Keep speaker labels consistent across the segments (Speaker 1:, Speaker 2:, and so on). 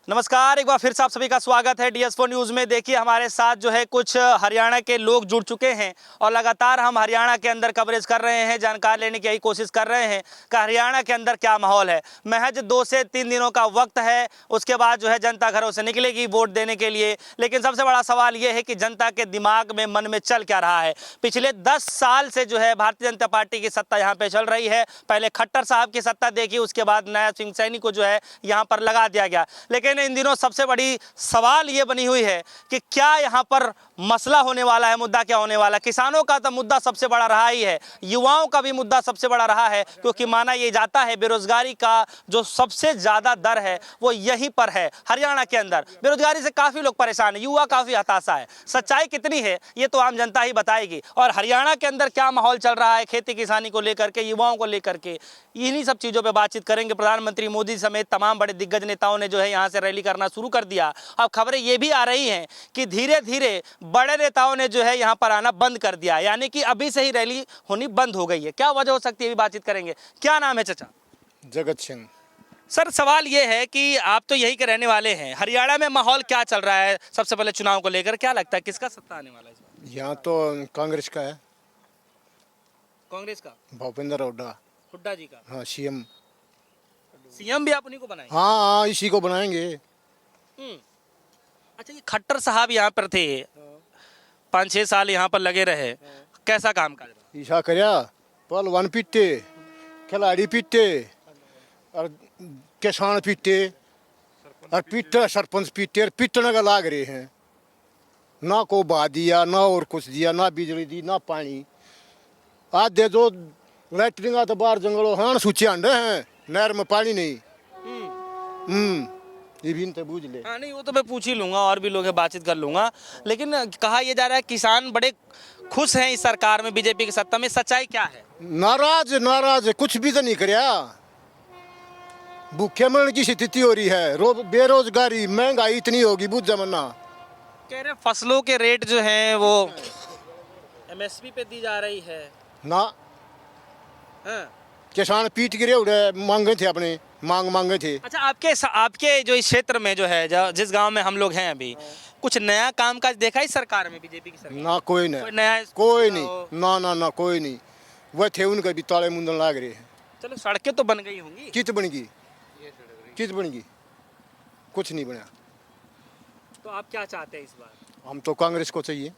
Speaker 1: नमस्कार, एक बार फिर से आप सभी का स्वागत है DS4 न्यूज़ में। देखिए हमारे साथ जो है कुछ हरियाणा के लोग जुड़ चुके हैं और लगातार हम हरियाणा के अंदर कवरेज कर रहे हैं, जानकारी लेने की यही कोशिश कर रहे हैं कि हरियाणा के अंदर क्या माहौल है। महज 2 से 3 दिनों का वक्त है, उसके बाद जो है जनता घरों से निकलेगी वोट देने के लिए। लेकिन सबसे बड़ा सवाल ये है कि जनता के दिमाग में, मन में चल क्या रहा है। पिछले 10 साल से जो है भारतीय जनता पार्टी की सत्ता यहाँ पर चल रही है। पहले खट्टर साहब की सत्ता देखी, उसके बाद नया सिंह सैनी को जो है यहाँ पर लगा दिया गया। लेकिन इन दिनों सबसे बड़ी सवाल ये बनी हुई है कि क्या यहाँ पर मसला होने वाला है, मुद्दा क्या होने वाला है। किसानों का तो मुद्दा सबसे बड़ा रहा ही है, युवाओं का भी मुद्दा सबसे बड़ा रहा है, क्योंकि माना ये जाता है बेरोजगारी का जो सबसे ज्यादा दर है वो यहीं पर है। हरियाणा के अंदर बेरोजगारी से काफी लोग परेशान है, युवा काफी हताशा है। सच्चाई कितनी है ये तो आम जनता ही बताएगी। और हरियाणा के अंदर क्या माहौल चल रहा है खेती किसानी को लेकर के, युवाओं को लेकर के, इन्हीं सब चीजों पर बातचीत करेंगे। प्रधानमंत्री मोदी समेत तमाम बड़े दिग्गज नेताओं ने जो है यहाँ से रैली करना शुरू कर दिया। अब खबरें ये भी आ रही हैं कि धीरे धीरे बड़े नेताओं ने जो है यहां पर आना बंद कर दिया, यानी कि अभी से ही रैली होनी बंद हो गई है। क्या वजह हो सकती है भी बातचीत करेंगे। क्या नाम है चाचा?
Speaker 2: जगत सिंह।
Speaker 1: सर सवाल ये है कि आप तो यही के रहने वाले हैं, हरियाणा में माहौल क्या चल रहा है सबसे पहले चुनाव को लेकर? क्या लगता है किसका सत्ता आने वाला है इस बार?
Speaker 2: यहाँ तो कांग्रेस का है,
Speaker 1: कांग्रेस का,
Speaker 2: भूपेंद्र
Speaker 1: हुड्डा जी का।
Speaker 2: हाँ सीएम
Speaker 1: भी आप उन्हीं को बनाएंगे?
Speaker 2: हाँ इसी को बनाएंगे।
Speaker 1: अच्छा, ये खट्टर साहब यहाँ पर थे, 5-6 साल यहाँ पर लगे रहे, कैसा काम कर रहा?
Speaker 2: ईसा करया पहलवान पीटे, खिलाड़ी पीटे और किसान पीटे और पीटे सरपंच पीटे और पीटने का लाग रहे हैं। ना को बहा दिया, ना और कुछ दिया, ना बिजली दी, ना पानी। आज दे जो लैटरिंग तो बाहर जंगलों हाँ सूचे अंडे हैं, नहर में पानी नहीं। ये भी इनसे बूझ ले।
Speaker 1: हाँ नहीं, वो तो मैं पूछ ही लूंगा, और भी लोग हैं बातचीत कर लूंगा। लेकिन कहा यह जा रहा है किसान बड़े खुश हैं इस सरकार में, बीजेपी की सत्ता में। सच्चाई क्या है?
Speaker 2: नाराज नाराज कुछ भी तो नहीं करया। भूखे मरने की स्थिति हो रही है, बेरोजगारी, महंगाई इतनी होगी बुझ जमाना।
Speaker 1: कह रहे फसलों के रेट जो हैं वो MSP पे दी जा रही है
Speaker 2: ना।
Speaker 1: हाँ।
Speaker 2: किसान पीट गिरे उड़े, मांगे थे अपने मांगे थे।
Speaker 1: अच्छा, आपके जो इस क्षेत्र में जो है, जिस गांव में हम लोग हैं अभी, कुछ नया काम काज देखा इस सरकार में, बीजेपी की सरकार?
Speaker 2: ना कोई नहीं,
Speaker 1: कोई नया
Speaker 2: कोई नहीं, ना ना ना कोई नहीं। वह थे उनके भी ताले मुंदन लाग रहे हैं।
Speaker 1: चलो सड़कें तो बन गई होंगी।
Speaker 2: कित बन गई, कित बन गई, कुछ नहीं बना।
Speaker 1: तो आप क्या चाहते हैं इस बार?
Speaker 2: हम तो कांग्रेस को चाहिए।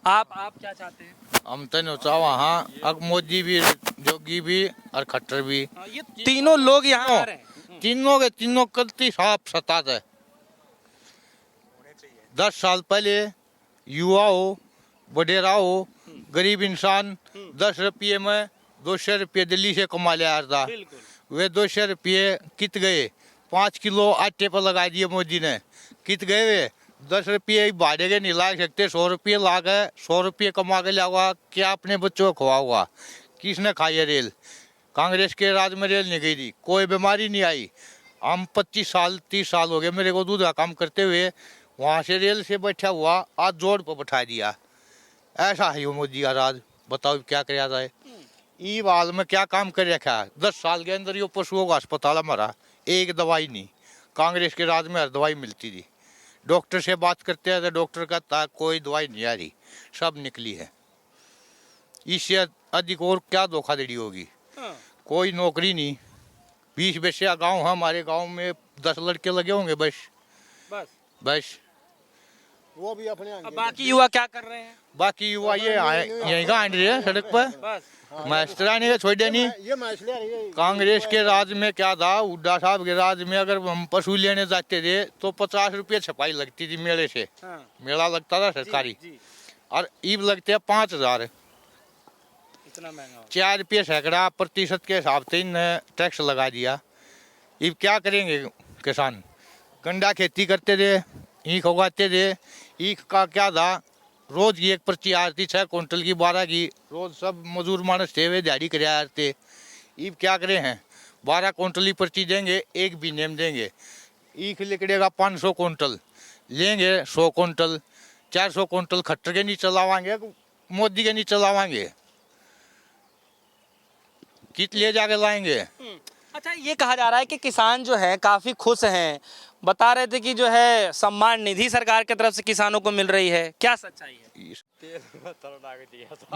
Speaker 1: आप क्या चाहते हैं?
Speaker 3: हम तो चाहवा हाँ, अब मोदी भी, जोगी भी और खट्टर भी,
Speaker 1: ये तीनों लोग यहाँ आ रहे हैं।
Speaker 3: तीनों के तीनों कल्ती साफ सतात है। 10 साल पहले युवा हो, बडेरा हो, गरीब इंसान 10 रुपये में 200 रुपये दिल्ली से कमा लिया था। वे 200 रुपये कित गए? 5 किलो आटे पर लगा दिए मोदी ने, कित गए वे? 10 रुपये भाड़े के नहीं ला सकते, 100 रुपये ला गए, 100 रुपये कमा के लिया हुआ, क्या अपने बच्चों को खवा हुआ? किसने खाई है रेल? कांग्रेस के राज में रेल नहीं गई थी, कोई बीमारी नहीं आई। हम 25 साल 30 साल हो गए मेरे को दूध का काम करते हुए, वहाँ से रेल से बैठा हुआ आज जोड़ पर बैठा दिया। ऐसा है वो मोदी का राज। बताओ क्या किया जाए? ई बाल में क्या काम कर रखा है? 10 साल के अंदर ये पशुओं का अस्पताल हमारा, एक दवाई नहीं। कांग्रेस के राज में हर दवाई मिलती थी। डॉक्टर से बात करते हैं तो डॉक्टर कहता कोई दवाई नहीं आ रही, सब निकली है। इससे अधिक और क्या धोखाधड़ी होगी? कोई नौकरी नहीं। 20 बच्चे गाँव है, हमारे गांव में 10 लड़के लगे होंगे बस।
Speaker 2: वो भी अपने
Speaker 1: अब बाकी युवा क्या कर रहे हैं?
Speaker 3: बाकी युवा ये यहीं का आंड रहे हैं सड़क पर, मास्टरानी छोड़ देनी। कांग्रेस के राज में क्या था, हुड्डा साहब के राज में अगर हम पशु लेने जाते थे तो 50 रुपये छपाई लगती थी मेले से। मेला लगता था सरकारी, और ईब लगते हैं 5000।
Speaker 1: इतना महंगा?
Speaker 3: 4 रुपये सैकड़ा प्रतिशत के हिसाब से इन्हें टैक्स लगा दिया। ईब क्या करेंगे किसान? गंडा खेती करते थे, ईख उगाते थे। ईख का क्या था, रोज की एक पर्ची आती 6 क्विंटल की 12 की, रोज सब मजदूर मानस थे वे दिहाड़ी कर आते। ईब क्या करे हैं, 12 क्विंटल की पर्ची देंगे, एक भी नेम देंगे। ईख निकलेगा 500 क्विंटल, लेंगे 100 क्विंटल, 400 क्विंटल खट्टर के नहीं चलावाएंगे, मोदी के नहीं चलावाएंगे, कित ले जाके लाएंगे?
Speaker 1: अच्छा, ये कहा जा रहा है कि किसान जो है काफी खुश हैं, बता रहे थे कि जो है सम्मान निधि सरकार की तरफ से किसानों को मिल रही है, क्या सच्चाई है?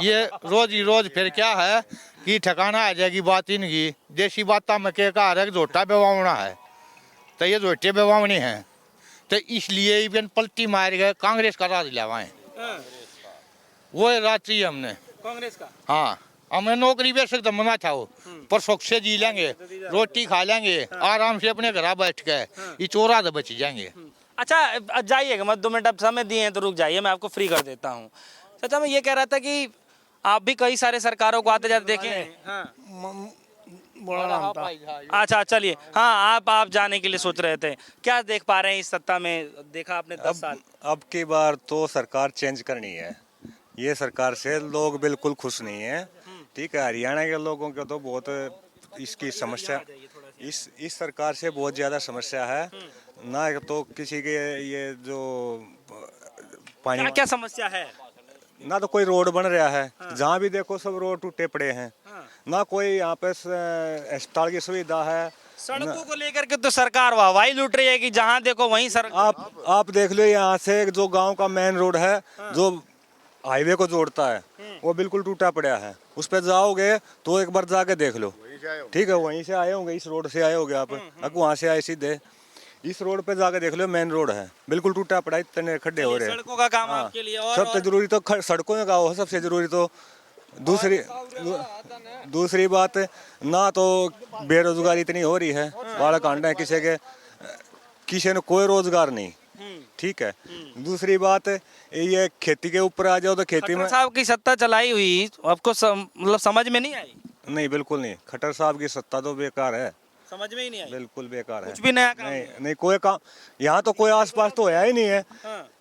Speaker 3: ये रोज ही रोज फिर क्या है कि ठिकाना आ जाएगी बात इनकी। देसी बात में के कहा है कि झोटा बेवावना है, तो ये झोटे बेवावनी है, तो इसलिए इवन पलटी मार गए कांग्रेस का राज लिया वो राज चाहिए हमने
Speaker 1: कांग्रेस का।
Speaker 3: हाँ, हमें नौकरी बेशक दमना चाहो पर सुख से जी लेंगे, रोटी खा लेंगे आराम से अपने घर बैठ के, ये चोरा तो बच जाएंगे।
Speaker 1: अच्छा, जाइएगा मत, 2 मिनट अब समय दिए हैं तो रुक जाइए, मैं आपको फ्री कर देता हूँ। चाचा, मैं ये कह रहा था कि आप भी कई सारे सरकारों को आते जाते देखे हैं। हाँ। अच्छा, चलिए, हाँ, आप जाने के लिए सोच रहे थे, क्या देख पा रहे हैं इस सत्ता में? देखा आपने 10 साल।
Speaker 4: अब की बार तो सरकार चेंज करनी है, ये सरकार से लोग बिल्कुल खुश नहीं है। ठीक है, हरियाणा के लोगों को तो बहुत इसकी समस्या, इस सरकार से बहुत ज़्यादा समस्या है ना। तो किसी के ये जो पानी
Speaker 1: क्या समस्या है?
Speaker 4: ना तो कोई रोड बन रहा है, जहाँ भी देखो सब रोड टूटे पड़े हैं, ना कोई यहाँ पे अस्पताल की सुविधा है।
Speaker 1: सड़कों को लेकर के तो सरकार वाहवाही लूट रही है कि जहाँ देखो वहीं
Speaker 4: आप देख लो, यहाँ से जो गांव का मेन रोड है जो हाईवे को जोड़ता है वो बिल्कुल टूटा पड़ा है। उस पर जाओगे तो एक बार जाके देख लो। ठीक है, वहीं से आए होंगे, इस रोड से आए होंगे आप, वहाँ से आए सीधे, इस रोड पे जाके देख लो, मेन रोड है बिल्कुल टूटा पड़ा, इतने खड्डे हो रहे हैं।
Speaker 1: सड़कों का काम आपके लिए और
Speaker 4: सबसे जरूरी तो सड़कों का हो, सबसे जरूरी तो दूसरी बात ना तो बेरोजगारी इतनी हो रही है, बाड़ा कांड है किसी ने कोई रोजगार नहीं। ठीक है, दूसरी बात ये खेती के ऊपर आ जाओ तो खेती में
Speaker 1: साहब की सत्ता चलाई हुई आपको मतलब समझ में नहीं आई?
Speaker 4: नहीं, बिल्कुल नहीं। खट्टर साहब की सत्ता तो बेकार है,
Speaker 1: समझ में ही नहीं आई,
Speaker 4: बिल्कुल बेकार है।
Speaker 1: कुछ भी नया काम
Speaker 4: नहीं कोई काम यहाँ तो कोई आसपास तो है ही नहीं है।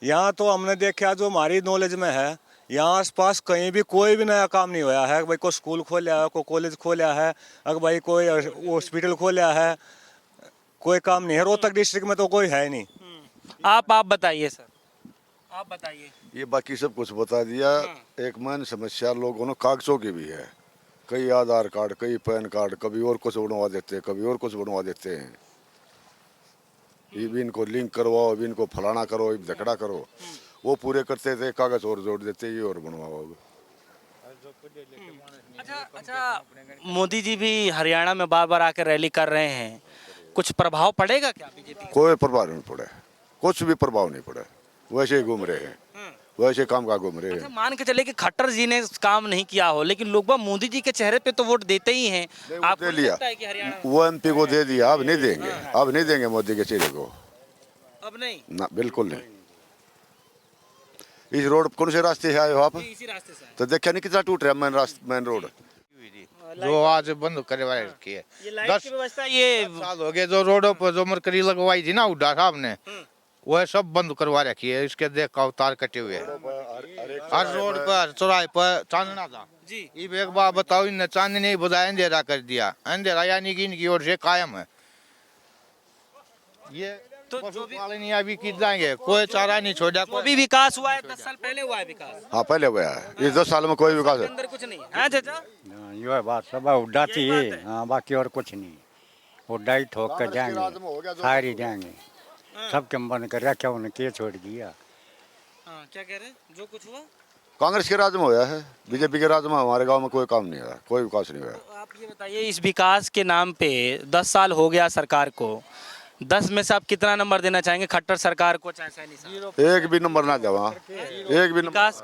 Speaker 4: यहाँ तो हमने देखा जो हमारी नॉलेज में है, यहाँ आसपास कहीं भी कोई भी नया काम नहीं हुआ है। भाई कोई स्कूल खोला है, कोई कॉलेज खोला है, अगर भाई कोई हॉस्पिटल खोला है, कोई काम नहीं है। रोहतक डिस्ट्रिक्ट में तो कोई है नहीं।
Speaker 1: आप बताइए सर, आप बताइए।
Speaker 5: ये बाकी सब कुछ बता दिया। एक मेन समस्या लोगों ने कागजों की भी है, कई आधार कार्ड, कई पैन कार्ड, कभी और कुछ बनवा देते हैं, कभी और कुछ बनवा देते हैं। ये भी इनको लिंक करवाओ, अभी इनको फलाना करो, झगड़ा करो, वो पूरे करते थे, कागज और जोड़ देते, ये और बनवाओ।
Speaker 1: अच्छा, मोदी जी भी हरियाणा में बार बार आकर रैली कर रहे हैं, कुछ प्रभाव पड़ेगा क्या बीजेपी?
Speaker 5: कोई प्रभाव नहीं पड़े, कुछ भी प्रभाव नहीं पड़े, वैसे ही घूम रहे हैं, वैसे काम का घूम रहे हैं।
Speaker 1: अच्छा, मान के चले कि खट्टर जी ने काम नहीं किया हो, लेकिन लोग मोदी जी के चेहरे पे तो वोट देते ही हैं। आपको
Speaker 5: दे
Speaker 1: नहीं
Speaker 5: लिया,
Speaker 1: लगता है कि हरियाणा में
Speaker 5: वो एमपी को दे दिया, अब नहीं देंगे, अब नहीं देंगे मोदी के चेहरे को,
Speaker 1: अब नहीं?
Speaker 5: ना बिल्कुल नहीं। इस रोड कौन से रास्ते से आए हो आप?
Speaker 1: इसी रास्ते से
Speaker 5: तो देखा नहीं कितना टूट रहा है मेन रोड।
Speaker 3: जो आज बंद करवाई रखी है,
Speaker 1: ये लाइट की व्यवस्था, ये
Speaker 3: 10 साल हो गए जो रोडों पर जो मरकरी लगवाई थी ना हुड्डा साहब ने, वह सब बंद करवा रखी है। इसके देख का अवतार कटे हुए हैं हर रोड पर, चौराहे पर चांदना था जी। एक बार बताओ, इनने चांदनी बजाय अंधेरा कर दिया, अंधेरा यानी कि इनकी ओर से कायम है। ये
Speaker 1: तो
Speaker 3: पशुपालन अभी की जाएंगे, कोई चारा नहीं छोड़ा।
Speaker 1: वो भी विकास हुआ है, 10 साल पहले हुआ है विकास,
Speaker 5: हाँ पहले हुआ है, इस 10 साल में कोई विकास है
Speaker 1: अंदर कुछ नहीं है। चाचा,
Speaker 6: यो है बात, सब उड्डा चाहिए, हाँ, बाकी और कुछ नहीं। उड्डा ही ठोक कर जाएंगे, सारी जाएंगे, सब कम बंद कर रखा, उन्हें छोड़ दिया।
Speaker 1: क्या कह रहे हैं, जो कुछ हुआ
Speaker 5: कांग्रेस के राज में होया है, बीजेपी के राज में हमारे गांव में कोई काम नहीं हुआ, कोई विकास नहीं हुआ।
Speaker 1: तो आप ये बताइए, इस विकास के नाम पे 10 साल हो गया सरकार को, 10 में से आप कितना नंबर देना चाहेंगे खट्टर सरकार को, चाहे सैनी साहब?
Speaker 5: एक भी नंबर ना दवा, एक भी नंबर।
Speaker 1: विकास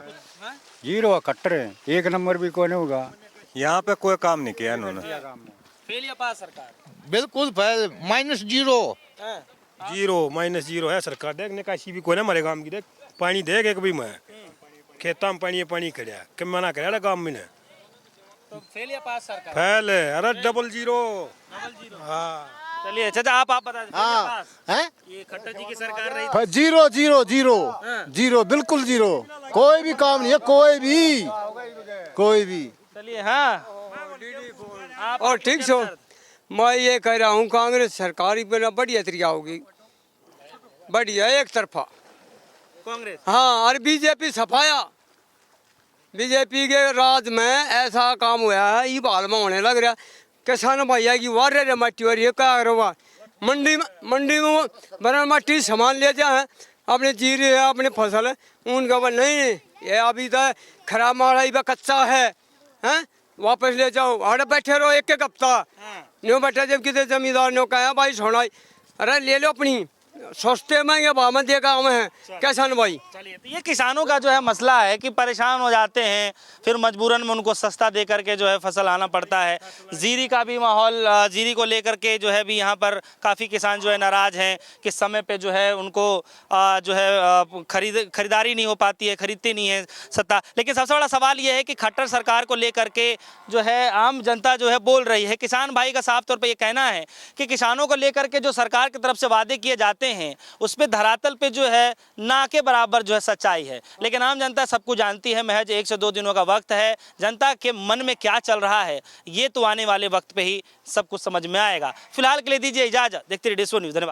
Speaker 6: जीरो कट्टर है, एक नंबर भी कोई नहीं होगा।
Speaker 4: यहाँ पे कोई काम नहीं किया इन्होंने।
Speaker 1: फेल या पास सरकार?
Speaker 3: बिल्कुल फेल, -0
Speaker 7: -0 है सरकार। देख निकासी भी कोई ना हमारे गांव की, देख पानी देख एक भी मैं खेता में पानी खड़ा कि मना कर गांव में।
Speaker 1: तो फेल या पास सरकार?
Speaker 7: फैल है, अरे डबल जीरो। हाँ,
Speaker 1: चलिए चाचा, आप बता दीजिए।
Speaker 2: हाँ, हैं?
Speaker 1: ये खट्टर जी की सरकार रही,
Speaker 2: जीरो जीरो जीरो जीरो, बिल्कुल जीरो, कोई भी काम नहीं है, कोई भी।
Speaker 1: चलिए, हाँ, आप
Speaker 8: और ठीक सो, मैं ये कह रहा हूँ कांग्रेस सरकार बना बढ़िया तरीका होगी, बढ़िया एक तरफा
Speaker 1: कांग्रेस।
Speaker 8: हाँ, और बीजेपी सफाया, बीजेपी के राज में ऐसा काम हुआ है, ये हाल में होने लग रहा। किसान भैया की वार रहे मट्टी और ये क्या करो मंडी में बना मट्टी सामान ले जाए अपने जीरे है अपने फसल है उनका वो नहीं ये अभी तो खराब माल है कच्चा है हैं वापस ले जाओ अरे बैठे रहो एक हफ्ता न्यू बैठे जब किसी जमींदार ने कहा भाई छोड़ा अरे ले लो अपनी सस्ते महंगे भाव में देगा हमें किसान भाई।
Speaker 1: चलिए, तो ये किसानों का जो है मसला है कि परेशान हो जाते हैं, फिर मजबूरन में उनको सस्ता दे करके जो है फसल आना पड़ता है। जीरी का भी माहौल, जीरी को लेकर के जो है भी यहाँ पर काफ़ी किसान जो है नाराज़ हैं कि समय पे जो है उनको जो है खरीदारी नहीं हो पाती है, खरीदते नहीं है सत्ता। लेकिन सबसे बड़ा सवाल ये है कि खट्टर सरकार को लेकर के जो है आम जनता जो है बोल रही है। किसान भाई का साफ तौर पर ये कहना है कि किसानों को लेकर के जो सरकार की तरफ से वादे किए जाते हैं उस पे धरातल पे जो है ना के बराबर जो है सच्चाई है। लेकिन आम जनता सब कुछ जानती है, महज 1 से 2 दिनों का वक्त है। जनता के मन में क्या चल रहा है ये तो आने वाले वक्त पे ही सब कुछ समझ में आएगा। फिलहाल के लिए दीजिए इजाजत, देखते रहिए DS4 न्यूज़। धन्यवाद।